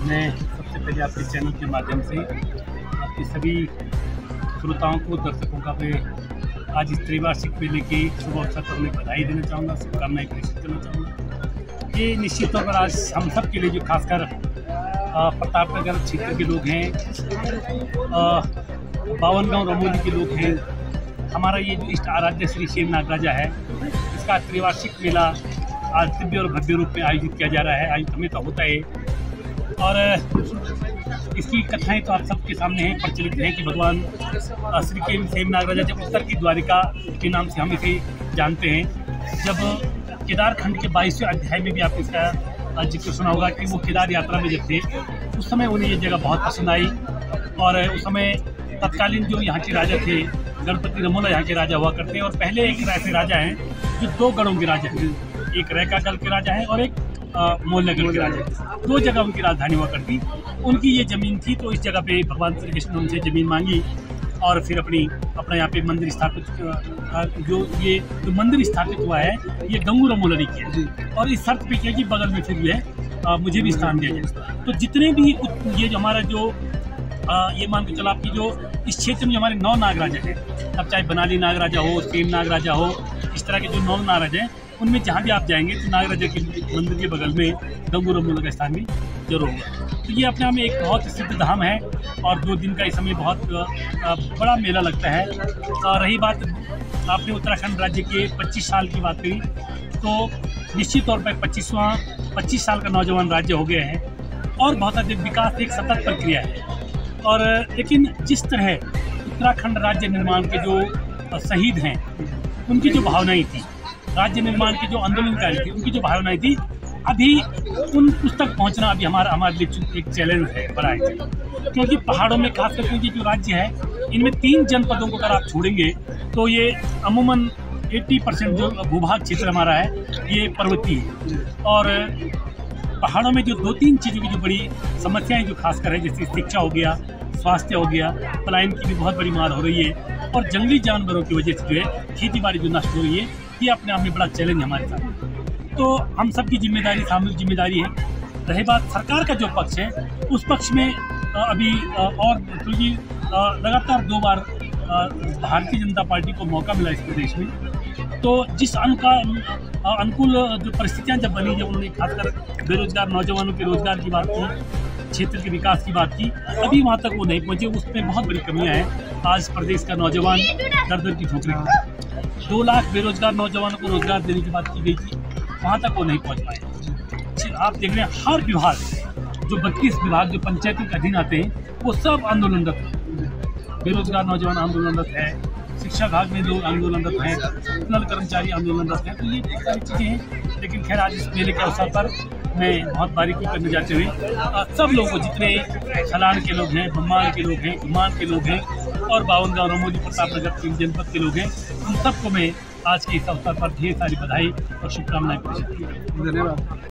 मैं सबसे पहले आपके चैनल के माध्यम से आपके सभी श्रोताओं को, दर्शकों का मैं आज इस त्रिवार्षिक मेले के शुभ अवसर पर मैं बधाई देना चाहूँगा, शुभकामनाएं प्रेषित करना चाहूँगा। ये निश्चित तौर पर आज हम सब के लिए, जो खासकर प्रतापनगर क्षेत्र के लोग हैं, बावनगांव रमोली के लोग हैं, हमारा ये जो इष्ट आराध्य श्री शेर नागराजा है, इसका त्रिवार्षिक मेला आज दिव्य और भव्य रूप में आयोजित किया जा रहा है। आयोजित हमें तो होता है और इसकी कथाएं तो आप सबके सामने हैं, प्रचलित है कि भगवान श्री शेर नागराजा जब उत्तर की द्वारिका के नाम से हम इसे जानते हैं, जब केदारखंड के 22वें अध्याय में भी आपको इसका जिक्र सुना होगा कि वो केदार यात्रा में जब थे उस समय उन्हें ये जगह बहुत पसंद आई। और उस समय तत्कालीन जो यहाँ के राजा थे, गणपति रमोला यहाँ के राजा हुआ करते हैं। और पहले एक ऐसे राजा हैं जो 2 गढ़ों के राजा हैं, एक रैकागढ़ के राजा हैं और एक मोलनगर के राजा हैं। 2 जगह उनकी राजधानी हुआ करती। उनकी ये ज़मीन थी, तो इस जगह पे भगवान श्री कृष्ण ने उनसे ज़मीन मांगी और फिर अपना यहाँ पे मंदिर स्थापित, जो मंदिर स्थापित हुआ है ये गंगू रमोला ने किया। और इस शर्त पे किया कि बगल में फिर जो है मुझे भी स्थान दिया जाए। तो जितने भी ये जो हमारा जो ये मान के चलो आपकी जो इस क्षेत्र में हमारे 9 नागराजा हैं, अब चाहे बनाली नागराजा हो, सेम नागराजा हो, इस तरह के जो 9 नागराजा हैं, उनमें जहाँ भी आप जाएंगे तो नागराजा के मंदिर के बगल में गंगू रमोला का स्थान भी जरूर होगा। तो ये अपने आप में एक बहुत सिद्ध धाम है और 2 दिन का इस समय बहुत बड़ा मेला लगता है। रही बात आपने उत्तराखंड राज्य के 25 साल की बात करी, तो निश्चित तौर पर 25 साल का नौजवान राज्य हो गया है और बहुत अधिक विकास एक सतत प्रक्रिया है। और लेकिन जिस तरह उत्तराखंड राज्य निर्माण के जो शहीद हैं, उनकी जो भावनाएं थी, राज्य निर्माण के जो आंदोलनकारी थे, उनकी जो भावनाएं थी, अभी उन उस तक पहुंचना अभी हमारे लिए एक चैलेंज है, बड़ा है। क्योंकि पहाड़ों में खास करके जो राज्य है, इनमें 3 जनपदों को अगर आप छोड़ेंगे तो ये अमूमन 80% जो भूभाग क्षेत्र हमारा है ये पर्वतीय है। और पहाड़ों में जो 2-3 चीज़ों की जो बड़ी समस्याएं जो खासकर है, जैसे शिक्षा हो गया, स्वास्थ्य हो गया, पलायन की भी बहुत बड़ी मार हो रही है और जंगली जानवरों की वजह से जो है खेती बाड़ी जो नष्ट हो रही है, ये अपने आप में बड़ा चैलेंज हमारे साथ। तो हम सबकी जिम्मेदारी, सामूहिक जिम्मेदारी है। रही बात सरकार का जो पक्ष है, उस पक्ष में अभी और क्योंकि लगातार 2 बार भारतीय जनता पार्टी को मौका मिला इस प्रदेश में, तो जिस अनुकूल जो परिस्थितियां जब बनी, जब उन्होंने खासकर बेरोजगार नौजवानों के रोजगार की बात की, क्षेत्र के विकास की बात की, अभी वहाँ तक वो नहीं पहुँचे। उसमें बहुत बड़ी कमियां हैं। आज प्रदेश का नौजवान दर की ठोकरें खा, 2 लाख बेरोजगार नौजवानों को रोजगार देने की बात की गई थी, वहाँ तक वो नहीं पहुँच पाए। आप देख रहे हैं हर विभाग, जो 32 विभाग जो पंचायती के अधीन आते हैं, वो सब आंदोलनरत हैं। बेरोजगार नौजवान आंदोलनरत है, शिक्षा विभाग में लोग आंदोलनरत हैं, नल कर्मचारी आंदोलनरत हैं। तो ये बहुत सारी चीज़ें हैं। लेकिन खैर आज इस मेले के अवसर पर मैं बहुत बारीकी करने जाते हुए सब लोगों को, जितने सलान के लोग हैं, बम्माल के लोग हैं, घुमान के लोग हैं और बावनगांव रमोली प्रतापनगर 3 जनपद के लोग हैं, उन सबको मैं आज के इस अवसर पर ढेर सारी बधाई और शुभकामनाएं प्रेषित करता हूं। धन्यवाद।